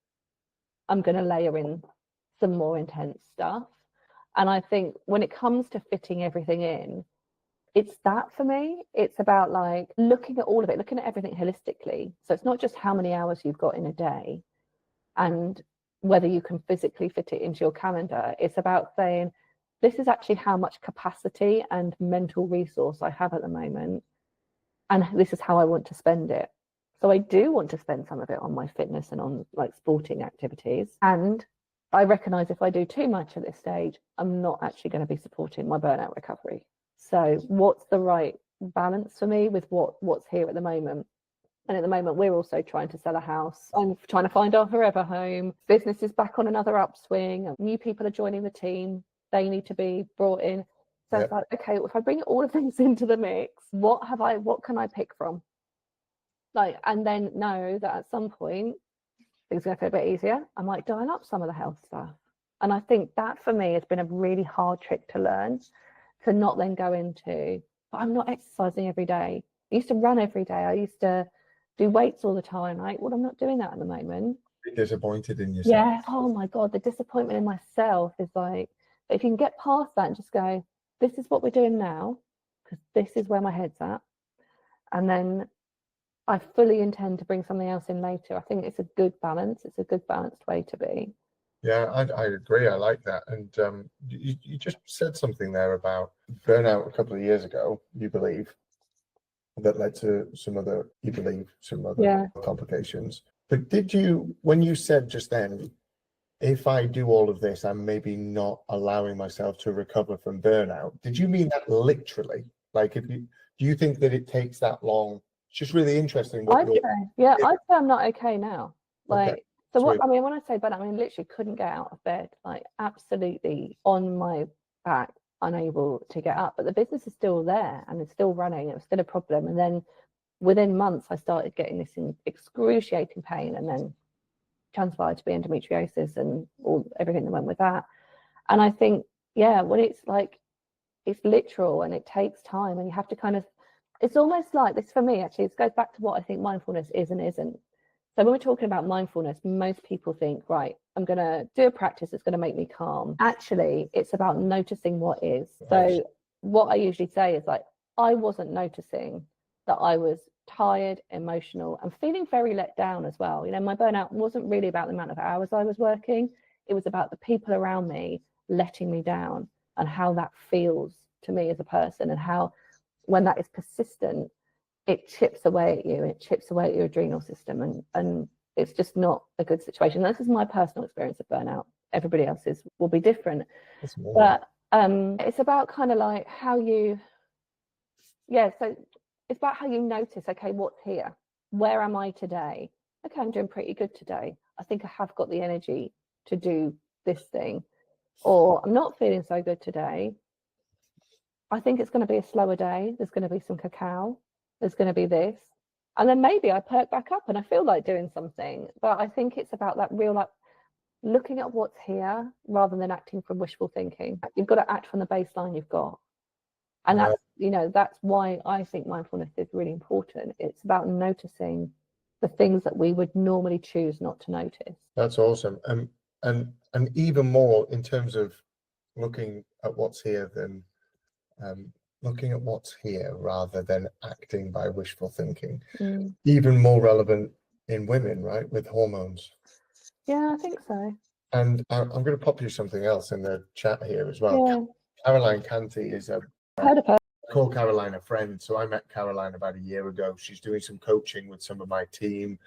I'm going to layer in some more intense stuff. And I think when it comes to fitting everything in, it's that for me. It's about like looking at all of it, looking at everything holistically. So it's not just how many hours you've got in a day and whether you can physically fit it into your calendar. It's about saying, this is actually how much capacity and mental resource I have at the moment. And this is how I want to spend it. So I do want to spend some of it on my fitness and on like sporting activities. And I recognize if I do too much at this stage, I'm not actually going to be supporting my burnout recovery. So what's the right balance for me with what's here at the moment? And at the moment, we're also trying to sell a house. I'm trying to find our forever home. Business is back on another upswing. New people are joining the team. They need to be brought in. So it's like, okay, if I bring all of these into the mix, what can I pick from? Like, and then know that at some point, things are going to feel a bit easier. I might dial up some of the health stuff. And I think that for me has been a really hard trick to learn, to not then go into, but I'm not exercising every day. I used to run every day. I used to do weights all the time. Like, well, I'm not doing that at the moment. You're disappointed in yourself. Yeah. Oh my God, the disappointment in myself is like, if you can get past that and just go, this is what we're doing now, because this is where my head's at. And then I fully intend to bring something else in later. I think it's a good balance. It's a good balanced way to be. Yeah, I agree. I like that. And you just said something there about burnout a couple of years ago, you believe, that led to some other Yeah. complications. But did you, when you said just then, if I do all of this, I'm maybe not allowing myself to recover from burnout, did you mean that literally? Like, if you, do you think that it takes that long? It's just really interesting what I'd you're. say, yeah, I'd say I'm not okay now. Okay, Like, so what, sweet. I mean, when I say burnout, I mean, literally couldn't get out of bed, like absolutely on my back, unable to get up. But the business is still there and it's still running. It was still a problem. And then within months, I started getting this excruciating pain and then transpired to be endometriosis and everything that went with that. And I think, yeah, when it's like, it's literal and it takes time and you have to kind of, it's almost like this for me, actually, it goes back to what I think mindfulness is and isn't. So when we're talking about mindfulness, most people think, right, I'm going to do a practice that's going to make me calm. Actually, it's about noticing what is. So what I usually say is like, I wasn't noticing that I was tired, emotional, and feeling very let down as well. You know, my burnout wasn't really about the amount of hours I was working. It was about the people around me letting me down and how that feels to me as a person, and how when that is persistent, it chips away at you and it chips away at your adrenal system, and it's just not a good situation. This is my personal experience of burnout. Everybody else's will be different, but it's about kind of like how you, so it's about how you notice, okay, what's here? Where am I today? Okay, I'm doing pretty good today. I think I have got the energy to do this thing. Or I'm not feeling so good today. I think it's going to be a slower day. There's going to be some cacao. There's going to be this. And then maybe I perk back up and I feel like doing something. But I think it's about that real, like, looking at what's here rather than acting from wishful thinking. You've got to act from the baseline you've got. And that's, you know, that's why I think mindfulness is really important. It's about noticing the things that we would normally choose not to notice. That's awesome. And even more in terms of looking at what's here than looking at what's here rather than acting by wishful thinking. Even more relevant in women, right, with hormones. Yeah, I think so. And I'm going to pop you something else in the chat here as well. Yeah. Caroline Canty is I've heard of her. I call Caroline a friend. So I met Caroline about a year ago. She's doing some coaching with some of my team.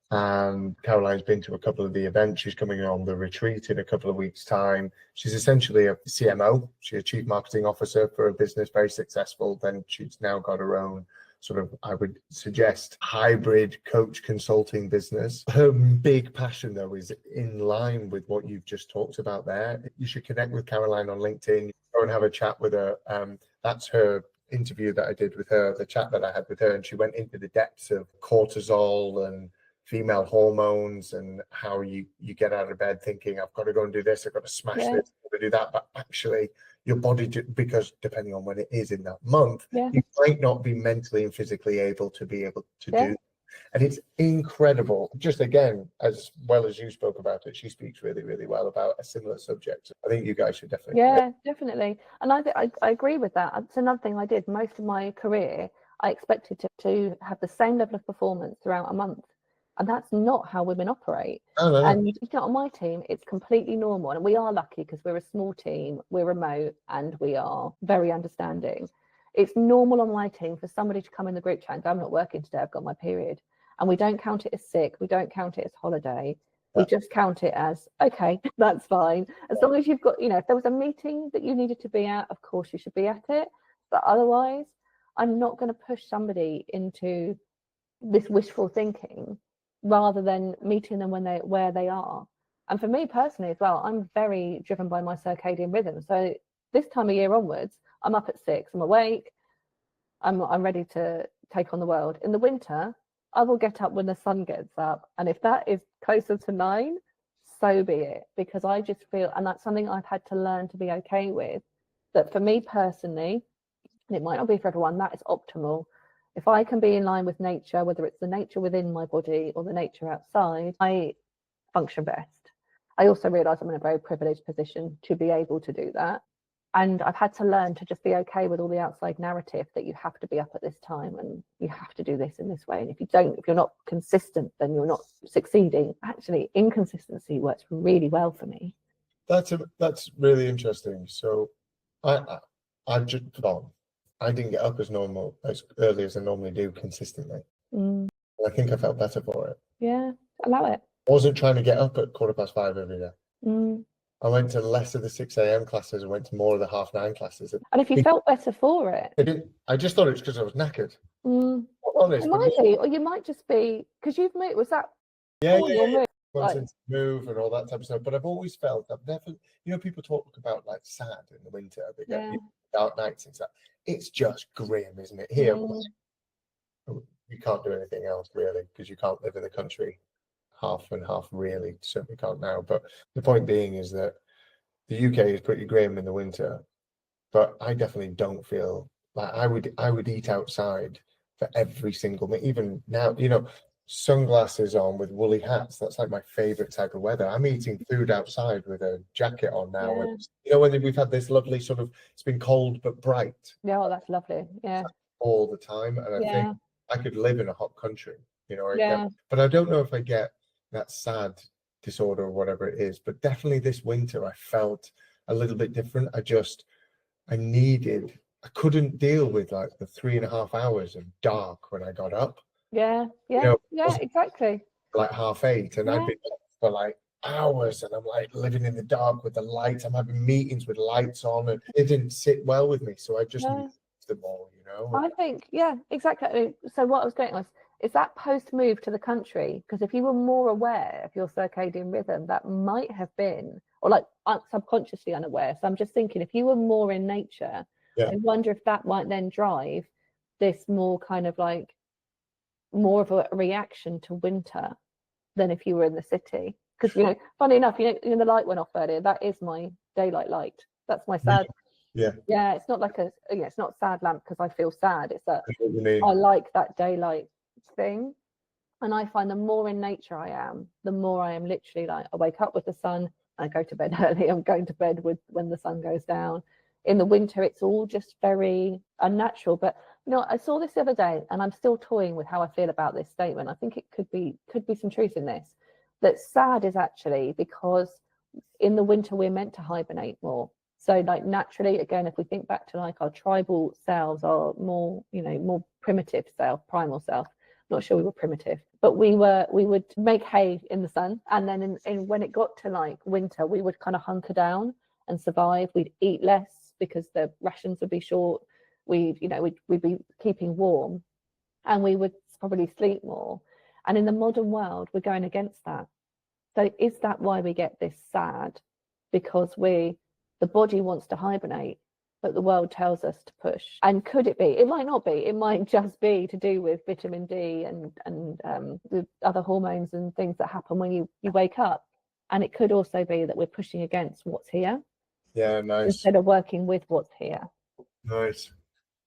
And Caroline's been to a couple of the events. She's coming on the retreat in a couple of weeks' time. She's essentially a CMO. She's a chief marketing officer for a business, very successful. Then she's now got her own sort of, I would suggest, hybrid coach consulting business. Her big passion, though, is in line with what you've just talked about there. You should connect with Caroline on LinkedIn. Go and have a chat with her. That's her interview that I did with her, the chat that I had with her, and she went into the depths of cortisol and female hormones and how you get out of bed thinking, I've got to go and do this, I've got to smash this, I've got to do that. But actually your body, because depending on when it is in that month, you might not be mentally and physically able to do. And it's incredible. Just again, as well as you spoke about it, she speaks really, really well about a similar subject. I think you guys should definitely. Yeah, definitely. And I agree with that. It's another thing I did. Most of my career, I expected to have the same level of performance throughout a month. And that's not how women operate. No. And you know, on my team, it's completely normal. And we are lucky because we're a small team, we're remote, and we are very understanding. It's normal on my team for somebody to come in the group chat and go, I'm not working today, I've got my period. And we don't count it as sick, we don't count it as holiday. We just count it as, okay, that's fine. As long as you've got, you know, if there was a meeting that you needed to be at, of course you should be at it. But otherwise, I'm not going to push somebody into this wishful thinking rather than meeting them where they are. And for me personally as well, I'm very driven by my circadian rhythm. So this time of year onwards, I'm up at 6, I'm awake, I'm ready to take on the world. In the winter, I will get up when the sun gets up. And if that is closer to 9, so be it. Because I just feel, and that's something I've had to learn to be okay with, that for me personally, and it might not be for everyone, that is optimal. If I can be in line with nature, whether it's the nature within my body or the nature outside, I function best. I also realise I'm in a very privileged position to be able to do that. And I've had to learn to just be okay with all the outside narrative that you have to be up at this time and you have to do this in this way. And if you're not consistent, then you're not succeeding. Actually, inconsistency works really well for me. That's really interesting. So I didn't get up as early as I normally do consistently. Mm. I think I felt better for it. Yeah, allow it. I wasn't trying to get up at 5:15 every day. Mm. I went to less of the 6 a.m. classes and went to more of the 9:30 classes. And if you felt better for it, I just thought it was because I was knackered. Honest, it might be, or you might just be because you've moved. Was that? Yeah. Like, move and all that type of stuff. But I've always felt I've never, people talk about like sad in the winter. They get dark nights and stuff. It's just grim, isn't it? Here, you can't do anything else really because you can't live in the country. Half and half, really. Certainly can't now. But the point being is that the UK is pretty grim in the winter, but I definitely don't feel like I would eat outside for every single meal. Even now, sunglasses on with woolly hats. That's like my favorite type of weather. I'm eating food outside with a jacket on now. Yeah. And, when we've had this lovely sort of, it's been cold but bright. Yeah, well, that's lovely. Yeah. All the time, and I think I could live in a hot country. But I don't know if I get that sad disorder or whatever it is, but definitely this winter I felt a little bit different. I couldn't deal with like the 3.5 hours of dark when I got up. Exactly. Like 8:30, and I'd been up for like hours, and I'm like living in the dark with the lights. I'm having meetings with lights on, and it didn't sit well with me. So I just moved them all, I think, exactly. So what I was getting was, is that post move to the country? Because if you were more aware of your circadian rhythm, that might have been, or like subconsciously unaware. So I'm just thinking, if you were more in nature, I wonder if that might then drive this more kind of like more of a reaction to winter than if you were in the city. Because funny enough, the light went off earlier. That is my daylight light. That's my sad. Yeah. It's not like it's not sad lamp because I feel sad. It's that I like that daylight thing, and I find the more in nature I am, the more I am literally like I wake up with the sun, I go to bed early. I'm going to bed when the sun goes down. In the winter, it's all just very unnatural. But I saw this the other day, and I'm still toying with how I feel about this statement. I think it could be some truth in this. That sad is actually because in the winter we're meant to hibernate more. So like naturally, again, if we think back to like our tribal selves, our more more primitive self, primal self. Not sure we were primitive, but we would make hay in the sun, and then when it got to like winter, we would kind of hunker down and survive. We'd eat less because the rations would be short. We'd be keeping warm, and we would probably sleep more. And in the modern world, we're going against that. So is that why we get this sad? Because the body wants to hibernate, but the world tells us to push. And could it be? It might not be. It might just be to do with vitamin D and the other hormones and things that happen when you wake up. And it could also be that we're pushing against what's here. Yeah, nice. Instead of working with what's here. Nice.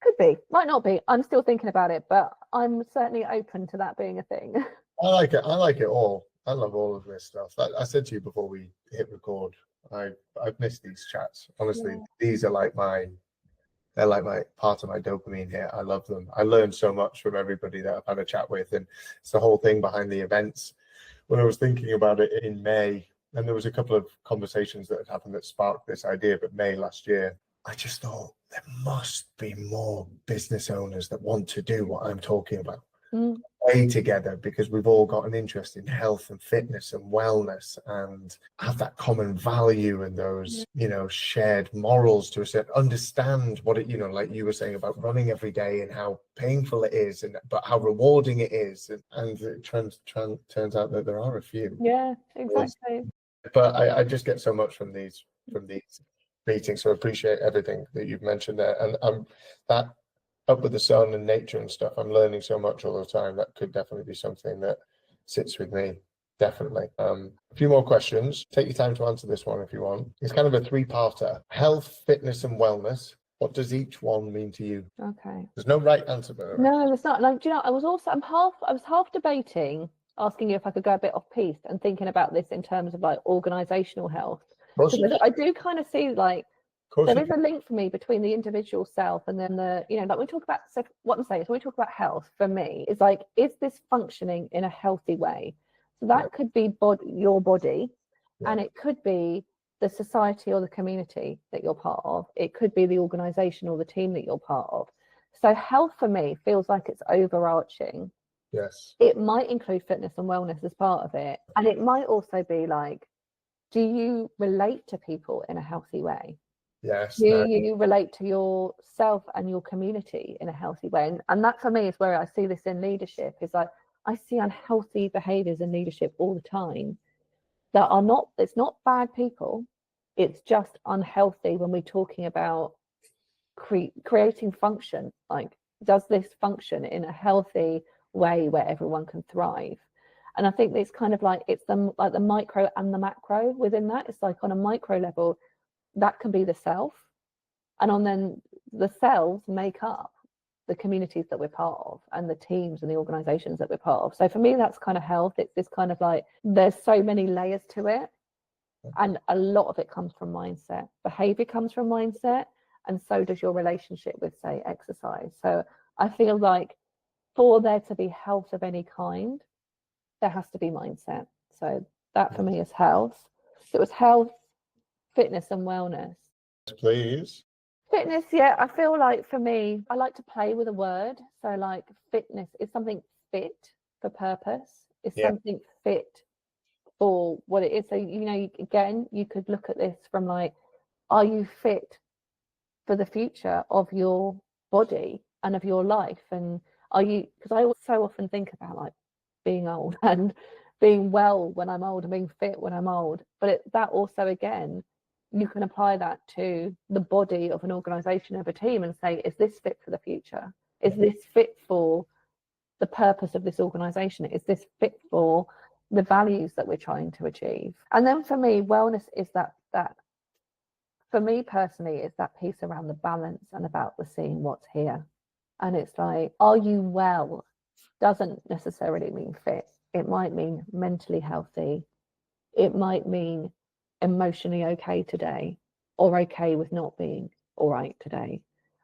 Could be. Might not be. I'm still thinking about it, but I'm certainly open to that being a thing. I like it. I like it all. I love all of this stuff. I said to you before we hit record, I've missed these chats. Honestly, these are like they're like my part of my dopamine here. I love them. I learned so much from everybody that I've had a chat with, and it's the whole thing behind the events. When I was thinking about it in May, and there was a couple of conversations that had happened that sparked this idea, but May last year, I just thought there must be more business owners that want to do what I'm talking about. Play together, because we've all got an interest in health and fitness and wellness, and have that common value and those shared morals to a certain, understand what it like you were saying about running every day and how painful it is, but how rewarding it is, and it turns out that there are a few. Yeah, exactly. But I just get so much from these meetings, so I appreciate everything that you've mentioned there, and that up with the sun and nature and stuff, I'm learning so much all the time. That could definitely be something that sits with me. Definitely. A few more questions. Take your time to answer this one if you want. It's kind of a 3-parter. Health, fitness, and wellness. What does each one mean to you? Okay. There's no right answer, but no, there's not. Like, I was half debating, asking you if I could go a bit off piste and thinking about this in terms of like organizational health. I do kind of see like course There you is a link for me between the individual self and then the, like when we talk about, so what I'm saying is when we talk about health, for me, it's like, is this functioning in a healthy way? So that could be your body, and it could be the society or the community that you're part of. It could be the organization or the team that you're part of. So health for me feels like it's overarching. Yes. It might include fitness and wellness as part of it. And it might also be like, do you relate to people in a healthy way? Yes. Do you relate to yourself and your community in a healthy way? And that for me is where I see this in leadership, is like, I see unhealthy behaviors in leadership all the time that are not, it's not bad people. It's just unhealthy when we're talking about creating function. Like, does this function in a healthy way where everyone can thrive? And I think it's kind of like, it's the micro and the macro within that. It's like on a micro level, that can be the self. And on then the selves make up the communities that we're part of and the teams and the organizations that we're part of. So for me, that's kind of health. It's this kind of like, there's so many layers to it. And a lot of it comes from mindset. Behavior comes from mindset. And so does your relationship with, say, exercise. So I feel like for there to be health of any kind, there has to be mindset. So that for me is health. So it was health, fitness and wellness. Please. Fitness, yeah, I feel like for me, I like to play with a word. So like fitness is something fit for purpose. It's something fit for what it is. So, again, you could look at this from like, are you fit for the future of your body and of your life? And are you, because I so often think about like being old and being well when I'm old and being fit when I'm old. But that also, again, you can apply that to the body of an organization, of a team, and say, is this fit for the future? Is this fit for the purpose of this organization? Is this fit for the values that we're trying to achieve? And then for me, wellness is that for me personally, is that piece around the balance and about the seeing what's here. And it's like, are you well? Doesn't necessarily mean fit. It might mean mentally healthy. It might mean emotionally okay today, or okay with not being all right today.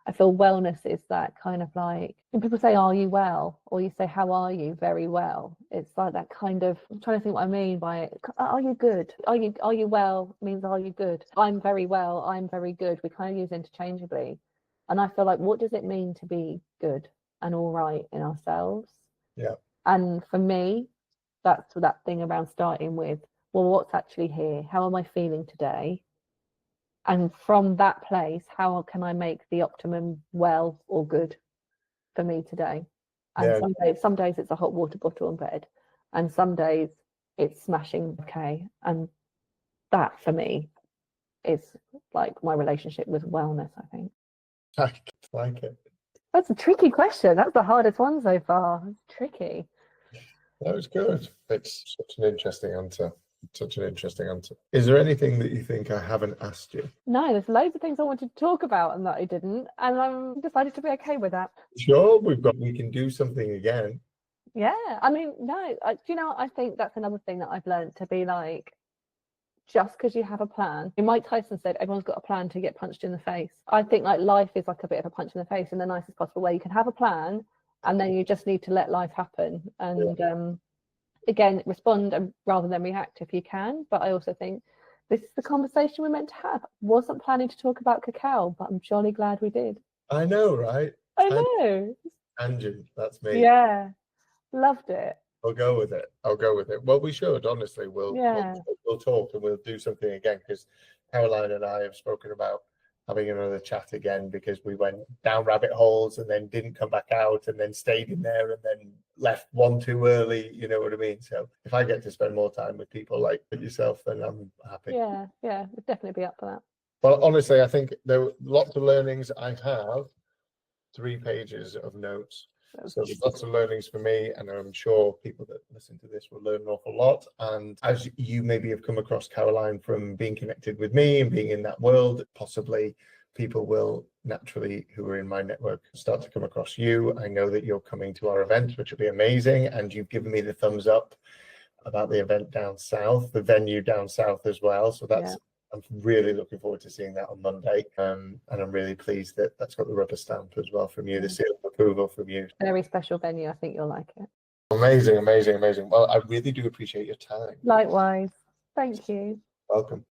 I feel wellness is that kind of like, when people say, are you well? Or you say, how are you? Very well. It's like that kind of, I'm trying to think what I mean by it. Are you good? Are you well means, are you good? I'm very well. I'm very good. We kind of use interchangeably. And I feel like, what does it mean to be good and all right in ourselves? Yeah. And for me, that's that thing around starting with, well, what's actually here? How am I feeling today? And from that place, how can I make the optimum well or good for me today? And some days it's a hot water bottle in bed, and some days it's smashing okay. And that for me is like my relationship with wellness, I think. I like it. That's a tricky question. That's the hardest one so far. It's tricky. That was good. It's such an interesting answer. Is there anything that you think I haven't asked you? No, there's loads of things I wanted to talk about and that I didn't, and I'm decided to be okay with that. Sure, we can do something again. Yeah, I mean, no, I think that's another thing that I've learned, to be like, just because you have a plan. Mike Tyson said everyone's got a plan to get punched in the face. I think like life is like a bit of a punch in the face in the nicest possible way. You can have a plan, and then you just need to let life happen. And again, respond rather than react if you can. But I also think this is the conversation we're meant to have. Wasn't planning to talk about cacao, but I'm jolly glad we did. I know, right? I know. Tangent, that's me. Yeah, loved it. I'll go with it. Well, we should, honestly. We'll talk and we'll do something again, because Caroline and I have spoken about having another chat again, because we went down rabbit holes and then didn't come back out, and then stayed in there and then left one too early. You know what I mean? So if I get to spend more time with people like yourself, then I'm happy. Yeah, we'd definitely be up for that. But honestly, I think there were lots of learnings. I have 3 pages of notes. So there's lots of learnings for me, and I'm sure people that listen to this will learn an awful lot. And as you maybe have come across Caroline from being connected with me and being in that world, possibly people will naturally, who are in my network, start to come across you. I know that you're coming to our event, which will be amazing. And you've given me the thumbs up about the event down south, the venue down south as well. So that's I'm really looking forward to seeing that on Monday. And I'm really pleased that that's got the rubber stamp as well from you, the seal of approval from you. Very special venue. I think you'll like it. Amazing, amazing, amazing. Well, I really do appreciate your time. Likewise. Thank you. Welcome.